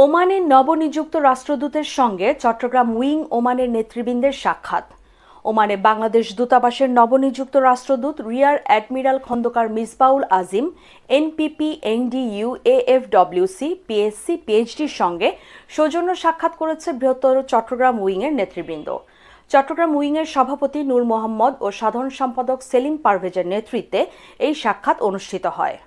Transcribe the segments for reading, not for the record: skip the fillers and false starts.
ওমানে নবনিযুক্ত রাষ্ট্রদূতের সঙ্গে চট্টগ্রাম উইং ওমানের নেতৃবৃন্দের সাক্ষাৎ। ওমানে বাংলাদেশ দূতাবাসের নবনিযুক্ত রাষ্ট্রদূত রিয়ার অ্যাডমিরাল খন্দকার মিসবাউল আজিম, এনপিপি, এনডিইউ, এএফডব্লিউসি, পিএসসি, পিএইচডির সঙ্গে সৌজন্য সাক্ষাৎ করেছে বৃহত্তর চট্টগ্রাম উইংয়ের নেতৃবৃন্দ। চট্টগ্রাম উইংয়ের সভাপতি নূর মোহাম্মদ ও সাধারণ সম্পাদক সেলিম পারভেজের নেতৃত্বে এই সাক্ষাৎ অনুষ্ঠিত হয়।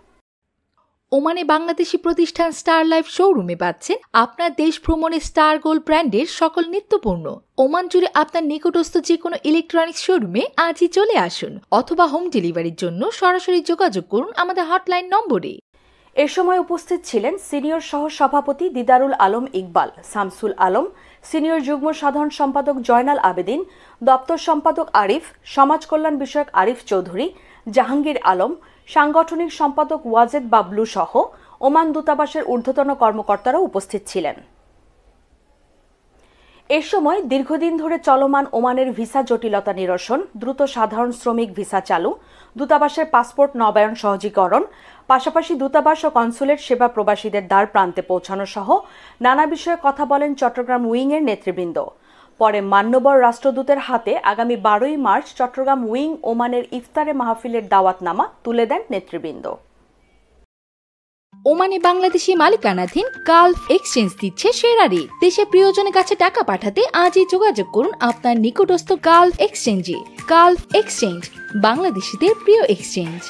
ওমানে বাংলাদেশি প্রতিষ্ঠান স্টার লাইফ শোরুমে পাচ্ছেন আপনার দেশ ভ্রমণে স্টার গোল্ড ব্র্যান্ডের সকল নিত্যপণ্য। ওমান জুড়ে আপনার নিকটস্থ যে কোনো ইলেকট্রনিক্স শোরুমে আজই চলে আসুন অথবা হোম ডেলিভারির জন্য সরাসরি যোগাযোগ করুন আমাদের হটলাইন নম্বরে। এ সময় উপস্থিত ছিলেন সিনিয়র সহ সভাপতি দিদারুল আলম ইকবাল, শামসুল আলম, সিনিয়র যুগ্ম সাধারণ সম্পাদক জয়নাল আবেদিন, দপ্তর সম্পাদক আরিফ, সমাজ কল্যাণ বিষয়ক আরিফ চৌধুরী, জাহাঙ্গীর আলম, সাংগঠনিক সম্পাদক ওয়াজেদ বাবলু সহ ওমান দূতাবাসের ঊর্ধ্বতন কর্মকর্তারা উপস্থিত ছিলেন। এ সময় দীর্ঘদিন ধরে চলমান ওমানের ভিসা জটিলতা নিরসন, দ্রুত সাধারণ শ্রমিক ভিসা চালু, দূতাবাসের পাসপোর্ট নবায়ন সহজীকরণ, পাশাপাশি দূতাবাস ও কনসুলেট সেবা প্রবাসীদের দ্বার প্রান্তে পৌঁছানো সহ নানা বিষয়ে কথা বলেন চট্টগ্রাম উইংয়ের নেতৃবৃন্দ। পরে মান্যবর রাষ্ট্রদূতের হাতে আগামী 12ই মার্চ চট্টগ্রাম উইং ওমানের ইফতারে মাহফিলের দাওয়াতনামা তুলে দেন নেতৃবৃন্দ। ওমানে বাংলাদেশি মালিকানাধীন গালফ এক্সচেঞ্জ দিচ্ছে সেরা রেট। দেশের প্রিয়জনের কাছে টাকা পাঠাতে আজই যোগাযোগ করুন আপনার নিকটস্থ গালফ এক্সচেঞ্জে। গালফ এক্সচেঞ্জ, বাংলাদেশিদের প্রিয় এক্সচেঞ্জ।